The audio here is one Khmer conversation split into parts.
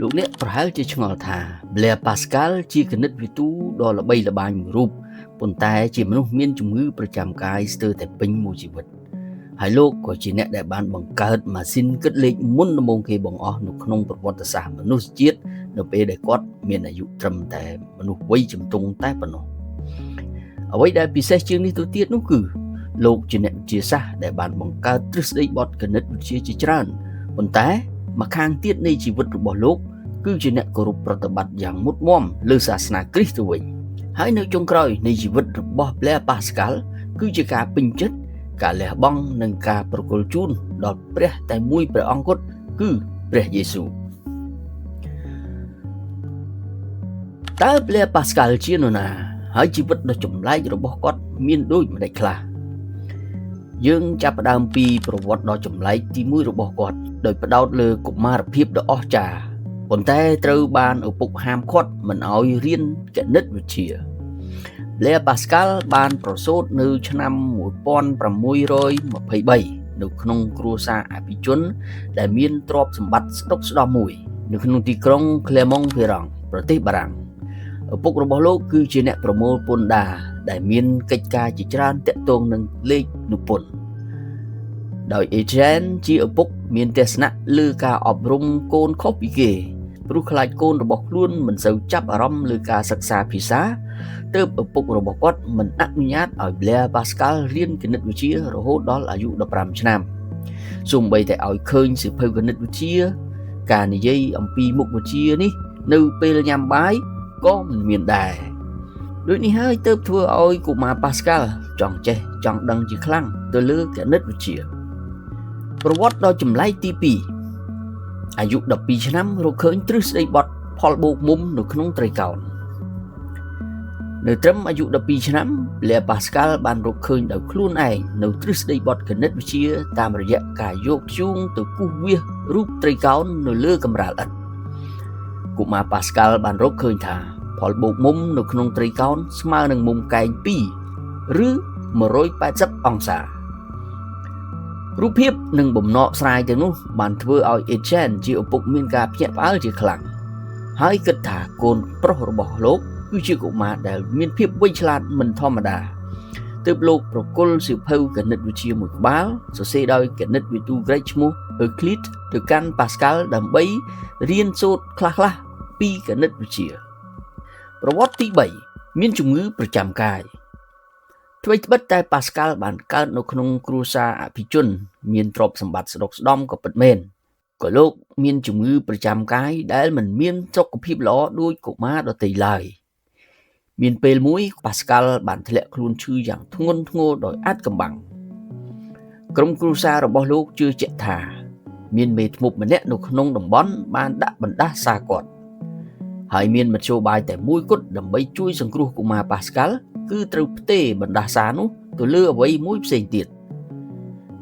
លោកអ្នកប្រហែលជាឆ្ងល់ថា Blaise Pascal ជាគណិតវិទូដ៏ល្បីល្បាញមួយរូបប៉ុន្តែជាមនុស្សមានជំងឺប្រចាំកាយស្ទើរតែពេញមួយជីវិតហើយលោកក៏ជាអ្នកដែលបានបង្កើតម៉ាស៊ីនគិតលេខមុនដំបូងគេបង្អស់នៅក្នុងប្រវត្តិសាស្ត្រមនុស្សជាតិនៅពេលដែលគាត់មានអាយុត្រឹមតែមនុស្សវ័យជំទង់តែប៉ុណ្ណោះអ្វីដែលពិសេសជាងនេះទៅទៀតនោះគឺលោកជាអ្នកវិទ្យាសាស្ត្រដែលបានបង្កើតទ្រឹស្ដីបត់គណិតវិទ្យាជាច្រើនប៉ុន្តែម្ខាងទៀតនៃជីវិតរបស់លោកគឺជាអ្នកគោរពប្រតិបត្តិយ៉ាងមុតមាំលើសាសនាគ្រីស្ទទៅវិញហើយនៅចុងក្រោយនៃជីវិតរបស់ Blaise Pascal គឺជាការពេញចិត្តការលះបង់និងការប្រគល់ជូនដល់ព្រះតែមួយព្រះអង្គគត់គឺព្រះយេស៊ូវតើ Blaise Pascal ជានរណាហើយជីវិតដ៏ចម្លែករបស់គាត់មានដូចម្តេចខ្លះយើងចាប់ផ្ដើមពីប្រវត្តិដ៏ចម្លែកទី1របស់គាត់ដោយផ្ដោតលើកុមារភាពដ៏អស្ចារ្យប៉ុន្តែត្រូវបានឪពុកហាមឃាត់មិនឲ្យរៀនគណិតវិទ្យា Blaise Pascal បានប្រសូតនៅឆ្នាំ1623នៅក្នុងគ្រួសារអភិជនដែលមានទ្រព្យសម្បត្តិស្ដុកស្ដម្ភមួយនៅក្នុងទីក្រុង Clermont-Ferrand ប្រទេសបារាំងឪពុករបស់លោកគឺជាអ្នកប្រមូលពន្ធដារដែលមានកិច្ចការជាច្រើនទាក់ទងនឹងលេខនិពន្ធដោយ Etienne ជាឪពុកមានទស្សនៈលើការអប់រំកូនខុសពីគេព្រោះខ្លាចកូនរបស់ខ្លួនមិនសូវចាប់អារម្មណ៍លើការសិក្សាភាសាទើបឪពុករបស់គាត់មិនអនុញ្ញាតឲ្យ Blaise Pascal រៀនគណិតវិទ្យារហូតដល់អាយុ15ឆ្នាំសូម្បីតែឲ្យឃើញសៀវភៅគណិតវិទ្យាការនិយាយអំពីមុខវិជ្ជានេះនៅពេលញ៉ាំបាយក៏មិនមានដែរដូចនេះហើយទើបធ្វើឲ្យកុមារ Pascal ចង់ចេះចង់ដឹងជាខ្លាំងទៅលើគណិតវិទ្យាប្រវត្តិដ៏ចម្លែកទី2អាយុ12ឆ្នាំរកឃើញទ្រឹស្ដីបត់ផលបូកមុំនៅក្នុងត្រីកោណនៅត្រឹមអាយុ12ឆ្នាំ Blaise Pascal បានរកឃើញដោយខ្លួនឯងនៅទ្រឹស្ដីបត់គណិតវិទ្យាតាមរយៈការយកធ្យូងទៅគូសវាសរូបត្រីកោណនៅលើកម្រាលឥដ្ឋកុមារ Pascal បានរកឃើញថាផលបូកមុំនៅក្នុងត្រីកោណស្មើនឹងមុំកែង2ឬ180អង្សារូបភាពនិងបំណកស្រាយទាំងនោះបានធ្វើឲ្យ Etienne ជាឪពុកមានការភ្ញាក់ផ្អើលជាខ្លាំងហើយគិតថាកូនប្រុសរបស់លោកគឺជាកុមារដែលមានភាពវៃឆ្លាតមិនធម្មតាទើបលោកប្រគល់សៀវភៅគណិតវិទ្យាមួយក្បាលសរសេរដោយគណិតវិទូក្រិកឈ្មោះ Euclid ទៅកាន់ Pascal ដើម្បីរៀនសូត្រខ្លះៗពីគណិតវិទ្យាប្រវត្តិទី3មានជំងឺប្រចាំកាយថ្មីត្បិតតែ Pascal បានកើតនៅក្នុងគ្រួសារអភិជនមានទ្រព្យសម្បត្តិស្ដុកស្ដម្ភក៏ពិតមែនក៏លោកមានជំងឺប្រចាំកាយដែលមិនមានសុខភាពល្អដូចកុមារដទៃឡើយមានពេលមួយ Pascal បានធ្លាក់ខ្លួនឈឺយ៉ាងធ្ងន់ធ្ងរដោយអាចកំបាំងក្រុមគ្រួសាររបស់លោកជឿជាក់ថាមានមេធ្មប់ម្នាក់នៅក្នុងតំបន់បានដាក់បណ្ដាសាគាត់ហើយមានមធ្យោបាយតែមួយគត់ដើម្បីជួយសង្គ្រោះកុមារ Pascal គឺត្រូវផ្ទេរបណ្ដាសានោះទៅលើអ្វីមួយផ្សេងទៀត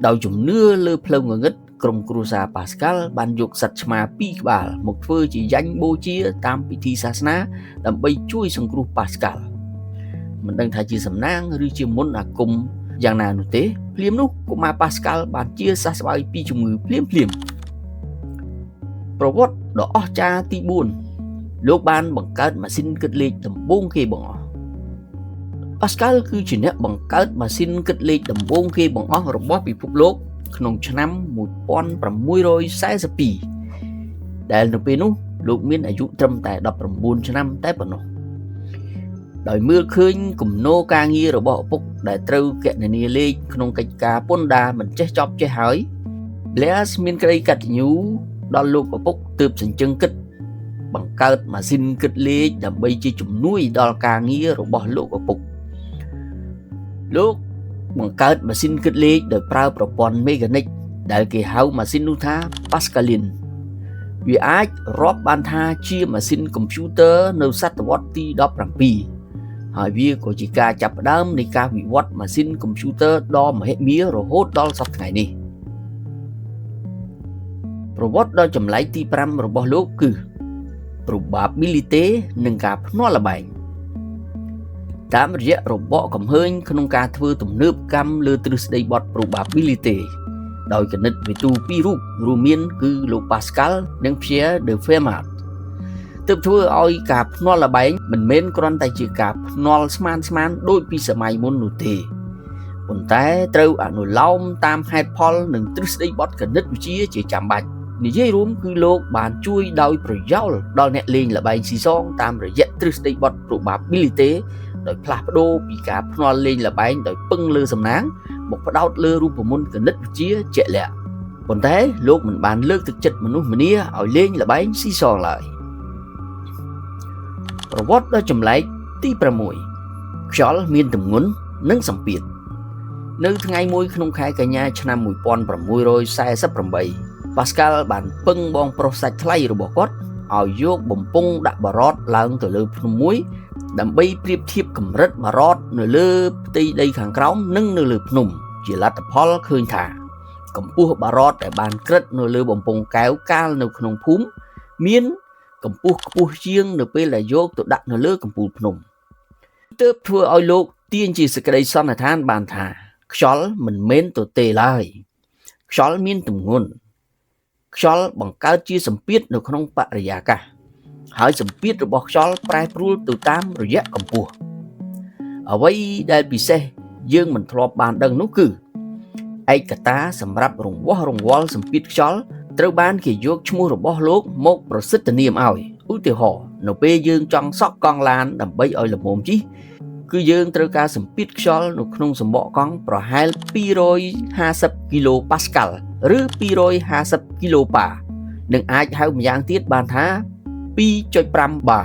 ដោយជំនឿលើផ្លូវងងឹតក្រុមគ្រួសារ Pascal បានយកសត្វឆ្មា2ក្បាលមកធ្វើជាយ៉ាញ់បូជាតាមពិធីសាសនាដើម្បីជួយសង្គ្រោះ Pascal មិនដឹងថាជាសំណាងឬជាមន្តអាគមយ៉ាងណានោះទេភ្លាមនោះកុមារ Pascal បានជាសះស្បើយពីជំងឺភ្លាមប្រវត្តិដ៏អស្ចារ្យទី4លោកបានបង្កើតម៉ាស៊ីនគិតលេខដំបូងគេបង្អស់ Pascal គឺជាអ្នកបង្កើតម៉ាស៊ីនគិតលេខដំបូងគេបង្អស់របស់ពិភពលោកក្នុងឆ្នាំ1642ដែលនៅពេលនោះលោកមានអាយុត្រឹមតែ19ឆ្នាំតែប៉ុណ្ណោះដោយមើលឃើញគំនោការងាររបស់ឪពុកដែលត្រូវគណនាលេខក្នុងកិច្ចការពន្ធដារមិនចេះចប់ចេះហើយ Blaise មានក្តីកតញ្ញូដល់លោកឪពុកទើបសញ្ជឹងគិតបង្កើតម៉ាស៊ីនគិតលេខដើម្បីជាជំនួយដល់ការងាររបស់លោកឪពុកលោកបង្កើតម៉ាស៊ីនគិតលេខដោយប្រើប្រព័ន្ធមេកានិកដែលគេហៅម៉ាស៊ីននោះថា Pascaline វាអាចរាប់បានថាជាម៉ាស៊ីនកុំព្យូទ័រនៅសតវត្សទី17ហើយវាក៏ជាការចាប់ផ្ដើមនៃការវិវត្តម៉ាស៊ីនកុំព្យូទ័រដ៏មហិមារហូតដល់សព្វថ្ងៃនេះប្រវត្តិដ៏ចម្លែកទី5របស់លោកគឺ probability និងការភ្នាល់ល្បែងតាមរយៈរបបកំហើញក្នុងការធ្វើទំនើបកម្មលើទ្រឹស្ដីបត់ probability ដោយគណិតវិទូ2រូបរួមមានគឺលោក Pascal និង Pierre de Fermat ទើបធ្វើឲ្យការភ្នាល់ល្បែងមិនមែនគ្រាន់តែជាការភ្នាល់ស្មានដូចពីសម័យមុននោះទេប៉ុន្តែត្រូវអនុលោមតាមហេតុផលនិងទ្រឹស្ដីបទគណិតវិទ្យាជាចាំបាច់និយាយរួមគឺលោកបានជួយដោយប្រយោលដល់អ្នកលេងល្បែងស៊ីសងតាមរយៈទ្រឹស្ដីបទ probability ដោយផ្លាស់ប្ដូរពីការភ្នាល់លេងល្បែងដោយពឹងលើសំណាងមកផ្ដោតលើរូបមន្តគណិតវិទ្យាជាក់លាក់ប៉ុន្តែលោកមិនបានលើកទឹកចិត្តមនុស្សម្នាឲ្យលេងល្បែងស៊ីសងឡើយប្រវត្តិដ៏ចម្លែកទី6ខ្យល់មានទម្ងន់និងសម្ពាធនៅថ្ងៃមួយក្នុងខែកញ្ញាឆ្នាំ1648ប៉ាស្កាល់បានពឹងបងប្រុសសាច់ថ្លៃរបស់គាត់ឲ្យយកបំពង់ដាក់បារតឡើងទៅលើភ្នំមួយដើម្បីប្រៀបធៀបកម្រិតបារតនៅលើផ្ទៃដីខាងក្រោមនិងនៅលើភ្នំជាលទ្ធផលឃើញថាកម្ពស់បារតដែលបានក្រិតនៅលើបំពង់កែវកាលនៅក្នុងភូមិមានកម្ពស់ខ្ពស់ជាងនៅពេលដែលយកទៅដាក់នៅលើកំពូលភ្នំទើបធ្វើឲ្យលោកទាញជាសេចក្តីសន្និដ្ឋានបានថាខ្យល់មិនមែនទទេឡើយខ្យល់មានទម្ងន់ខ្យល់បង្កើតជាសម្ពាធនៅក្នុងបរិយាកាសហើយសម្ពាធរបស់ខ្យល់ប្រែប្រួលទៅតាមរយៈកម្ពស់អ្វីដែលពិសេសយើងមិនធ្លាប់បានដឹងនោះគឺឯកតាសម្រាប់រង្វាស់រង្វល់សម្ពាធខ្យល់ត្រូវបានគេយកឈ្មោះរបស់លោកមកប្រសិទ្ធនាមឲ្យឧទាហរណ៍នៅពេលយើងចង់សក់កង់ឡានដើម្បីឲ្យល្មមជិះគឺយើងត្រូវការសម្ពាធខ្យល់នៅក្នុងសម្បកកង់ប្រហែល250គីឡូប៉ាស្កាល់ឬ250គីឡូប៉ានិងអាចហៅម្យ៉ាងទៀតបានថា 2.5 បា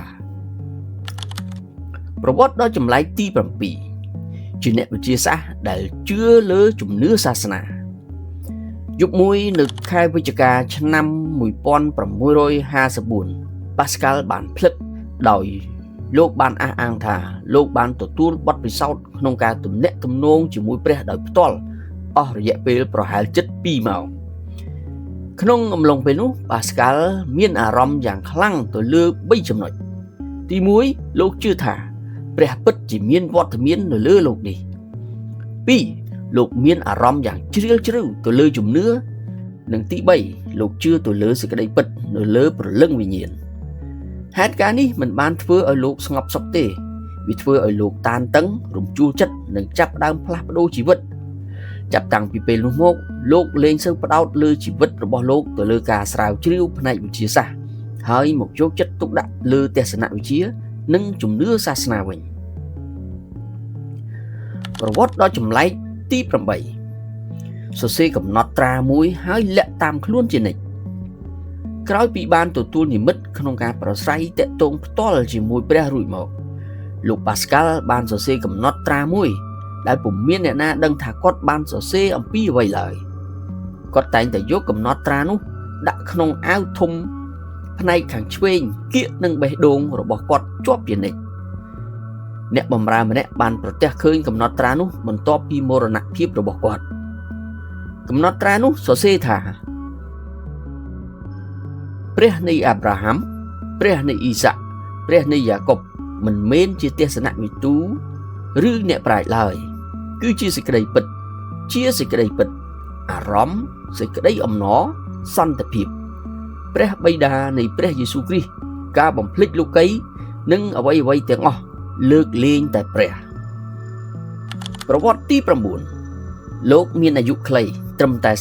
ប្រវត្តិដ៏ចម្លែកទី7ជាអ្នកវិទ្យាសាស្ត្រដែលជឿលើជំនឿសាសនាយប់មួយនៅខែវិច្ឆិកាឆ្នាំ1654ប៉ាស្កាល់បានភ្លឹកដោយលោកបានអះអាងថាលោកបានទទួលបទពិសោធន៍ក្នុងការទំនាក់ទំនងជាមួយព្រះដោយផ្ទាល់អស់រយៈពេលប្រហែលជិត2ម៉ោងក្នុងអំឡុងពេលនោះប៉ាស្កាល់មានអារម្មណ៍យ៉ាងខ្លាំងទៅលើ3ចំណុចទី1លោកជឿថាព្រះពិតជាមានវត្តមាននៅលើโลกនេះ2លោកមានអារម្មណ៍យ៉ាងជ្រាលជ្រៅទៅលើជំនឿនិងទី3លោកជឿទៅលើសេចក្តីពិតនៅលើព្រលឹងវិញ្ញាណហេតុការណ៍នេះមិនបានធ្វើឲ្យលោកស្ងប់សុខទេវាធ្វើឲ្យលោកតានតឹងរំជួលចិត្តនិងចាប់ផ្ដើមផ្លាស់ប្ដូរជីវិតចាប់តាំងពីពេលនោះមកលោកលែងសូវផ្ដោតលើជីវិតរបស់លោកទៅលើការស្រាវជ្រាវផ្នែកវិទ្យាសាស្ត្រហើយមកយកចិត្តទុកដាក់លើទស្សនវិជ្ជានិងជំនឿសាសនាវិញប្រវត្តិដ៏ចម្លែកទី8សរសេរកំណត់ត្រាមួយហើយលាក់តាមខ្លួនជានិច្ចក្រោយពីបានទទួលនិមិត្តក្នុងការប្រស្រ័យតាក់ទងផ្ទាល់ជាមួយព្រះរួចមកលោកប៉ាស្កាល់បានសរសេរកំណត់ត្រាមួយដែលពុំមានអ្នកណាដឹងថាគាត់បានសរសេរអំពីអ្វីឡើយគាត់តែងតែយកកំណត់ត្រានោះដាក់ក្នុងអាវធំផ្នែកខាងឆ្វេងគៀកនឹងបេះដូងរបស់គាត់ជាប់ជានិច្ចអ្នកបម្រើម្នាក់បានប្រទះឃើញកំណត់ត្រានោះបន្ទាប់ពីមរណភាពរបស់គាត់កំណត់ត្រានោះសរសេរថាព្រះនៃអាប់រ៉ាហាំព្រះនៃអ៊ីសាក់ព្រះនៃយ៉ាកុបមិនមែនជាទស្សនវិទូឬអ្នកប្រាជ្ញឡើយគឺជាសេចក្តីពិតជាសេចក្តីពិតអារម្មណ៍សេចក្តីអំណរសន្តិភាពព្រះបិតានៃព្រះយេស៊ូវគ្រីស្ទការបំភ្លេចលោកីនិងអ្វីៗទាំងអស់លើកលែងតែព្រះប្រវត្តិទី9លោកមានអាយុខ្លីត្រឹមតែ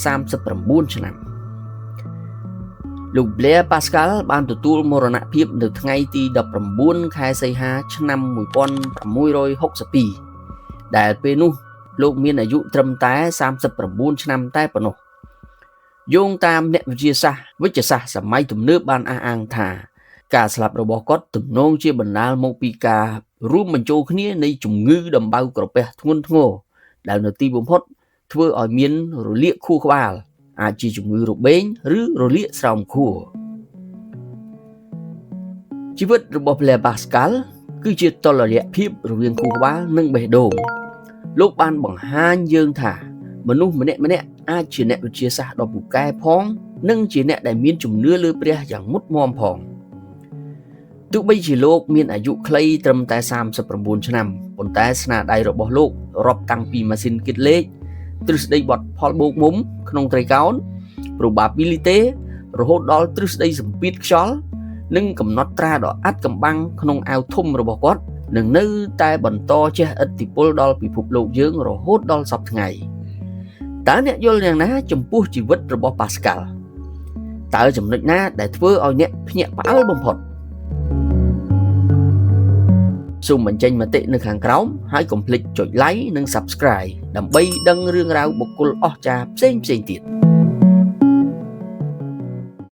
39ឆ្នាំលោក Blaise Pascal បានទទួលមរណភាពនៅថ្ងៃទី19ខែសីហាឆ្នាំ1662ដែលពេលនោះលោកមានអាយុត្រឹមតែ39ឆ្នាំតែប៉ុណ្ណោះយោងតាមអ្នកវិទ្យាសាស្ត្រវិទ្យាសាស្ត្រសម័យទំនើបបានអះអាងថាការស្លាប់របស់គាត់ទំនងជាបណ្ដាលមកពីការរួមបញ្ចូលគ្នានៃជំងឺដំបៅក្រពះធ្ងន់ធ្ងរដែលនៅទីបំផុតធ្វើឲ្យមានរលាកខួរក្បាលអាចជាជំងឺរបេងឬរលាកស្រោមខួរជីវិតរបស់ Blaise Pascal គឺជាតុល្យភាពរវាងខួរក្បាលនិងបេះដូងលោកបានបង្ហាញយើងថាមនុស្សម្នាក់អាចជាអ្នកវិទ្យាសាស្ត្រដ៏ពូកែផងនិងជាអ្នកដែលមានជំនឿលើព្រះយ៉ាងមុតមាំផងទោះបីជាលោកមានអាយុខ្លីត្រឹមតែ39ឆ្នាំប៉ុន្តែស្នាដៃរបស់លោករាប់តាំងពីម៉ាស៊ីនគិតលេខទ្រឹស្ដីបត់ផលបូកមុំក្នុងត្រីកោណ probability រហូតដល់ទ្រឹស្ដីសម្ពាធខ្យល់ និងកំណត់ត្រាដ៏អាត់កំបាំងក្នុងអាវធំរបស់គាត់នឹងនៅតែបន្តជះឥទ្ធិពលដល់ពិភពលោកយើងរហូតដល់សព្វថ្ងៃតើអ្នកយល់យ៉ាងណាចំពោះជីវិតរបស់ប៉ាស្កាល់តើចំណុចណាដែលធ្វើឲ្យអ្នកភ្ញាក់ផ្អើលបំផុតសូមបញ្ចេញមតិនៅខាងក្រោមហើយកុំភ្លេចចុច like និង subscribe ដើម្បីដឹងរឿងរ៉ាវបុគ្គលអស្ចារ្យផ្សេងទៀត